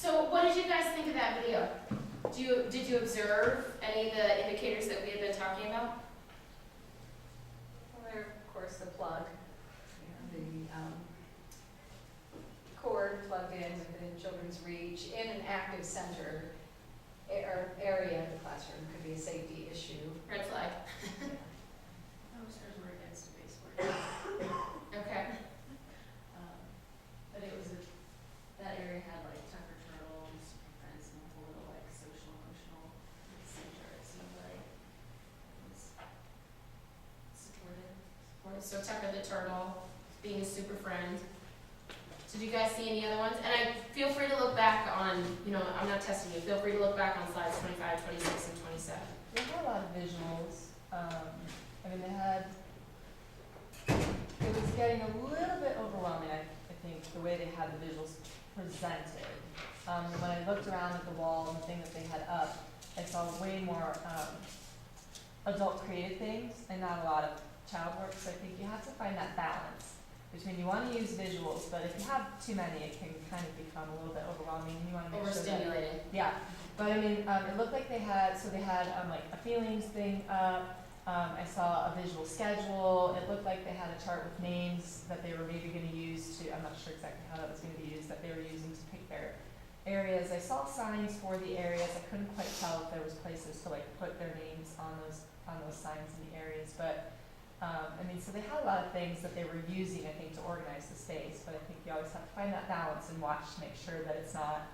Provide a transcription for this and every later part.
So what did you guys think of that video? Did you observe any of the indicators that we had been talking about? Well, there, of course, the plug, the cord plugged in within children's reach in an active center area of the classroom could be a safety issue. Red flag. Oh, stars were against a baseboard. Okay. But it was that area had like Tucker turtles, friends, and a little like social emotional center. It seemed like it was supportive. So Tucker the turtle, being a super friend. Did you guys see any other ones? And feel free to look back on, I'm not testing you, feel free to look back on slides 25, 26, and 27. They had a lot of visuals. It was getting a little bit overwhelming, I think, the way they had the visuals presented. When I looked around at the wall and the thing that they had up, I saw way more adult created things and not a lot of child work. So I think you have to find that balance between you want to use visuals, but if you have too many, it can kind of become a little bit overwhelming, and you want to make sure that, Overstimulated. yeah. But it looked like they had like a feelings thing up. I saw a visual schedule. It looked like they had a chart with names that they were maybe going to use to, I'm not sure exactly how that was going to be used, that they were using to pick their areas. I saw signs for the areas. I couldn't quite tell if there was places to like put their names on those signs in the areas, but so they had a lot of things that they were using, I think, to organize the space, but I think you always have to find that balance and watch to make sure that it's not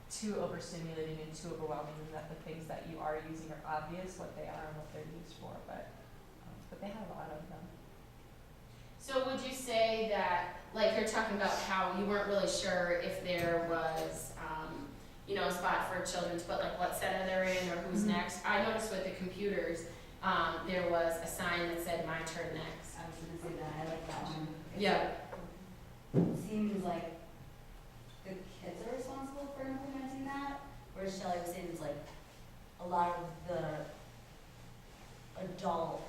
too overstimulating and too overwhelming, and that the things that you are using are obvious what they are and what they're used for, but they had a lot of them. So would you say that, like you're talking about how you weren't really sure if there was, a spot for children to put like what center they're in or who's next? I noticed with the computers, there was a sign that said "My turn next." I was gonna say that, I like that one. Yeah. It seems like the kids are responsible for implementing that, whereas Shelley was saying it's like a lot of the adult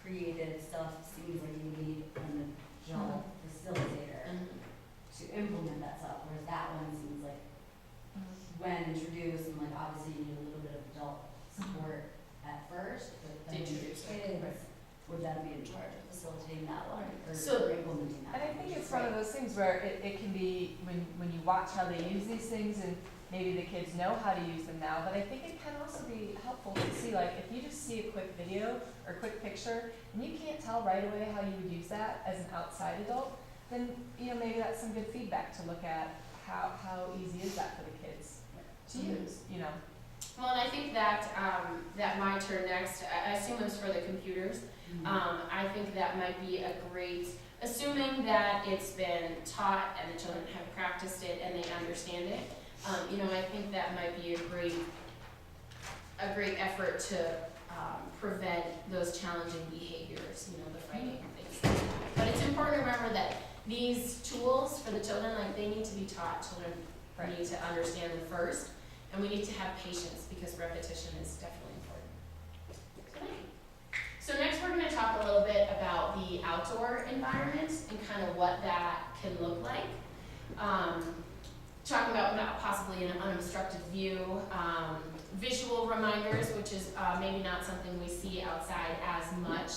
created stuff seems like you need an adult facilitator to implement that stuff, whereas that one seems like when introduced, and like obviously you need a little bit of adult support at first, but then Introduce it. kids would then be in charge of facilitating that one, or So- implementing that. And I think it's one of those things where it can be, when you watch how they use these things, and maybe the kids know how to use them now, but I think it can also be helpful to see, like, if you just see a quick video or a quick picture, and you can't tell right away how you would use that as an outside adult, then, maybe that's some good feedback to look at how easy is that for the kids to use, Well, and I think that that "My Turn Next," I assume it was for the computers. I think that might be a great, assuming that it's been taught and the children have practiced it and they understand it. I think that might be a great effort to prevent those challenging behaviors, the fighting and things like that. But it's important to remember that these tools for the children, like, they need to be taught. Children need to understand them first, and we need to have patience because repetition is definitely important. So next we're going to talk a little bit about the outdoor environment and kind of what that can look like. Talking about possibly an unobstructed view, visual reminders, which is maybe not something we see outside as much,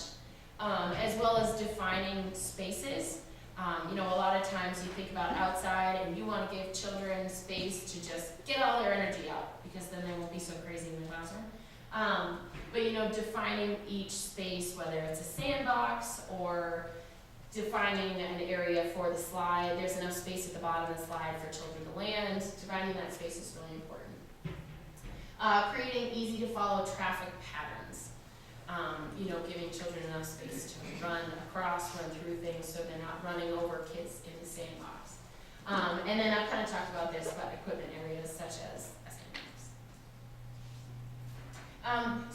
as well as defining spaces. A lot of times you think about outside and you want to give children space to just get all their energy out because then they won't be so crazy in the classroom. But defining each space, whether it's a sandbox or defining an area for the slide, there's enough space at the bottom of the slide for children to land. Defining that space is really important. Creating easy to follow traffic patterns. Giving children enough space to run across, run through things so they're not running over kids in the sandbox. And then I've kind of talked about this, but equipment areas such as a sandbox.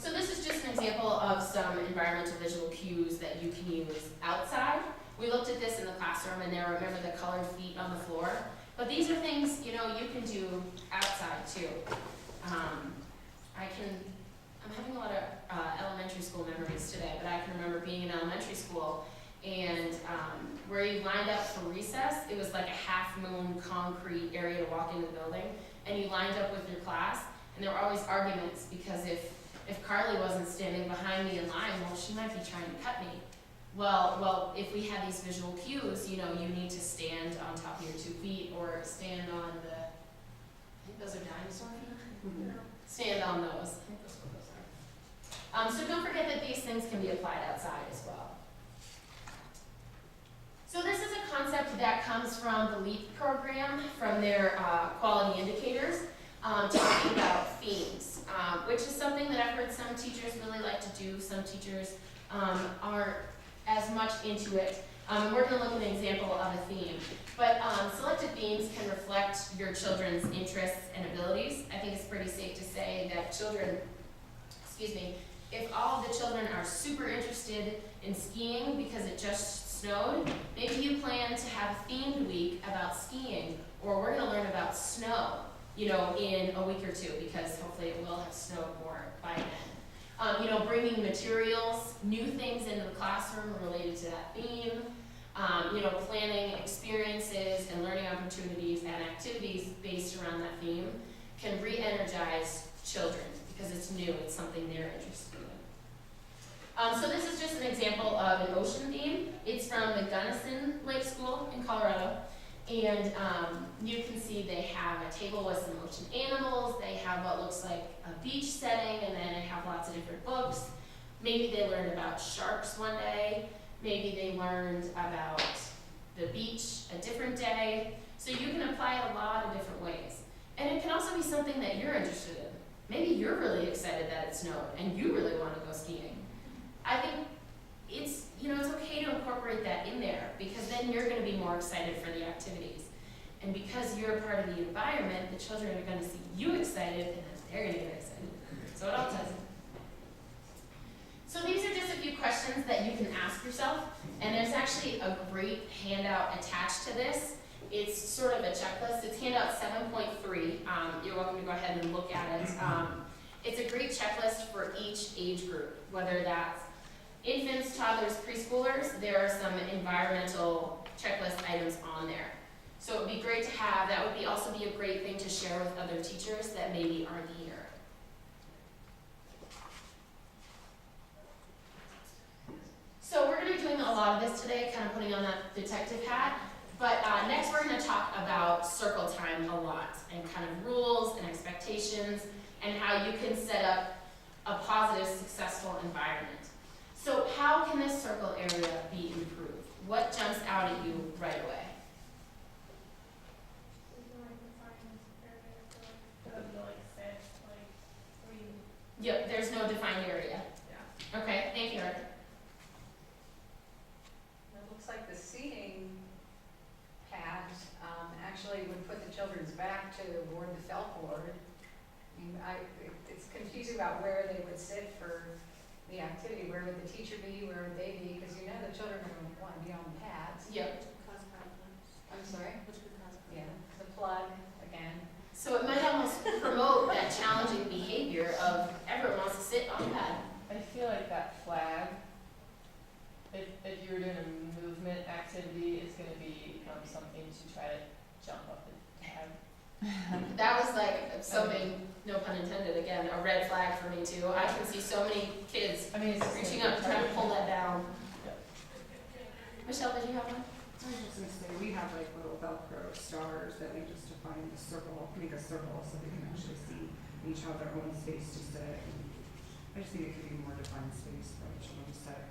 So this is just an example of some environmental visual cues that you can use outside. We looked at this in the classroom, and remember the colored feet on the floor. But these are things, you can do outside too. I'm having a lot of elementary school memories today, but I can remember being in elementary school And where you lined up for recess, it was like a half-moon concrete area to walk into the building, and you lined up with your class, and there were always arguments, because if Carly wasn't standing behind me in line, well, she might be trying to cut me. Well, if we had these visual cues, you know, you need to stand on top of your 2 feet, or stand on the, I think those are dinosaur feet? Stand on those. I think that's what those are. So don't forget that these things can be applied outside as well. So this is a concept that comes from the LEAP program, from their quality indicators, talking about themes, which is something that I've heard some teachers really like to do. Some teachers aren't as much into it. We're going to look at an example of a theme. But selected themes can reflect your children's interests and abilities. I think it's pretty safe to say that children, if all of the children are super interested in skiing because it just snowed, maybe you plan to have a themed week about skiing, or we're going to learn about snow, you know, in a week or two, because hopefully it will have snowed more by then. You know, bringing materials, new things into the classroom related to that theme. You know, planning experiences and learning opportunities and activities based around that theme can re-energize children because it's new, it's something they're interested in. So this is just an example of an ocean theme. It's from the Gunnison Lake School in Colorado. And you can see they have a table with some ocean animals, they have what looks like a beach setting, and then they have lots of different books. Maybe they learned about sharks one day, maybe they learned about the beach a different day. So you can apply it a lot of different ways. And it can also be something that you're interested in. Maybe you're really excited that it snowed and you really want to go skiing. I think it's, you know, it's okay to incorporate that in there, because then you're going to be more excited for the activities. And because you're a part of the environment, the children are going to see you excited, and then they're going to get excited. So it all ties in. So these are just a few questions that you can ask yourself, and there's actually a great handout attached to this. It's sort of a checklist. It's handout 7.3. You're welcome to go ahead and look at it. It's a great checklist for each age group, whether that's infants, toddlers, preschoolers. There are some environmental checklist items on there. So it would be great to have. That would also be a great thing to share with other teachers that maybe aren't here. So we're going to be doing a lot of this today, kind of putting on that detective hat. But next we're going to talk about circle time a lot, and kind of rules and expectations, and how you can set up a positive, successful environment. So how can this circle area be improved? What jumps out at you right away? Yep, there's no defined area. Yeah. Okay, thank you, Eric. It looks like the seating pads actually would put the children's back toward the felt board. I mean, it's confusing about where they would sit for the activity. Where would the teacher be? Where would they be? Because you know the children are going to want to be on the pads. Yep. I'm sorry? Yeah, the plug again. So it might almost promote that challenging behavior of everyone wants to sit on the pad. I feel like that flag, if you were doing a movement activity, is going to be something to try to jump up and tag. That was like something, no pun intended, again, a red flag for me too. I can see so many kids It's reaching up, trying to pull that down. Michelle, did you have one? I was just gonna say, we have like little Velcro stars that we just define the circle, make a circle so they can actually see, each have their own space to sit. I just think it could be more defined space for each one to sit.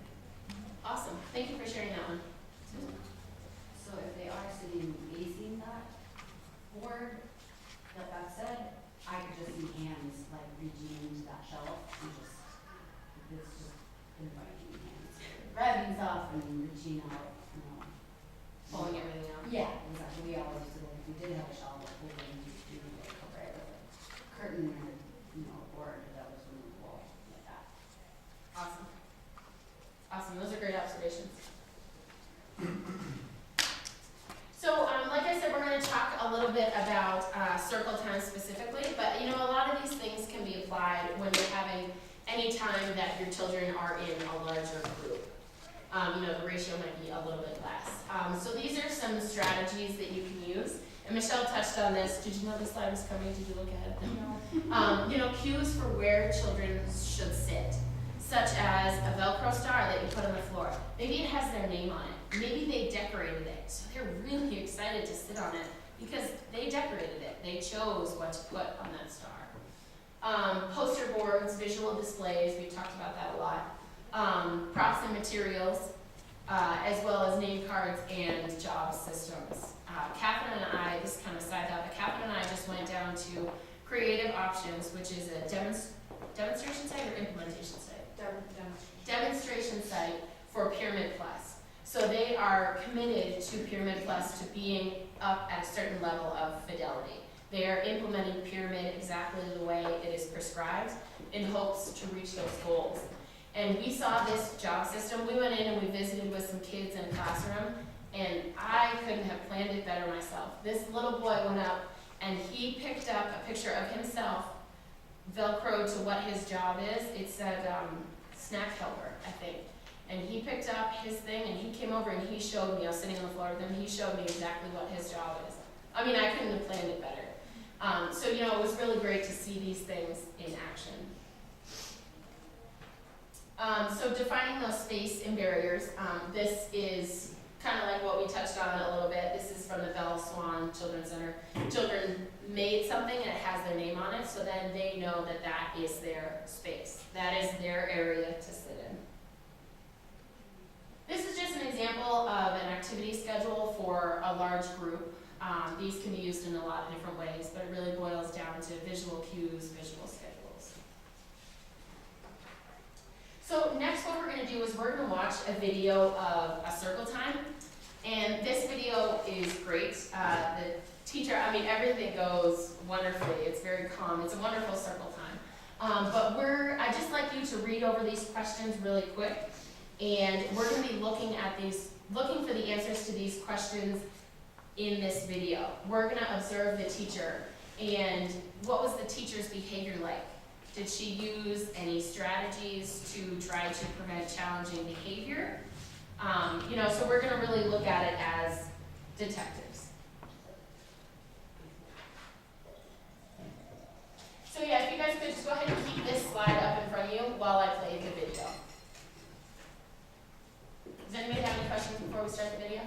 Awesome, thank you for sharing that one. Susan? So if they are sitting facing that board, that said, I could just see hands like reaching into that shelf and just, it's just inviting hands. Grabbing stuff and reaching out, you know. Pulling everything out. Yeah, exactly. We always used to, like, if we did have a shelf, like, we would do like cover it with a curtain or, you know, a board that was removable, like that. Awesome. Awesome, those are great observations. So, like I said, we're going to talk a little bit about circle time specifically, but you know, a lot of these things can be applied when you're having any time that your children are in a larger group. The ratio might be a little bit less. So these are some strategies that you can use. And Michelle touched on this. Did you know this slide was coming? Did you look ahead? No. Cues for where children should sit, such as a Velcro star that you put on the floor. Maybe it has their name on it. Maybe they decorated it, so they're really excited to sit on it because they decorated it. They chose what to put on that star. Poster boards, visual displays, we've talked about that a lot. Props and materials, as well as name cards and job systems. Catherine and I, this is kind of side out, but Catherine and I just went down to Creative Options, which is a demonstration site or implementation site? Demonstration site for Pyramid Plus. So they are committed to Pyramid Plus to being up at a certain level of fidelity. They are implementing Pyramid exactly the way it is prescribed in hopes to reach those goals. And we saw this job system. We went in and we visited with some kids in a classroom, and I couldn't have planned it better myself. This little boy went up and he picked up a picture of himself Velcro to what his job is. It said snack helper, I think. And he picked up his thing and he came over and he showed me, I was sitting on the floor with him, he showed me exactly what his job is. I mean, I couldn't have planned it better. So it was really great to see these things in action. So defining those space and barriers, this is kind of like what we touched on a little bit. This is from the Belle Swan Children's Center. Children made something and it has their name on it, so then they know that that is their space. That is their area to sit in. This is just an example of an activity schedule for a large group. These can be used in a lot of different ways, but it really boils down to visual cues, visual schedules. So next what we're going to do is we're going to watch a video of a circle time. And this video is great. The teacher, everything goes wonderfully. It's very calm. It's a wonderful circle time. But I'd just like you to read over these questions really quick. And we're going to be looking for the answers to these questions in this video. We're going to observe the teacher. And what was the teacher's behavior like? Did she use any strategies to try to prevent challenging behavior? So we're going to really look at it as detectives. So yeah, if you guys could just go ahead and keep this slide up in front of you while I play the video. Does anybody have any questions before we start the video?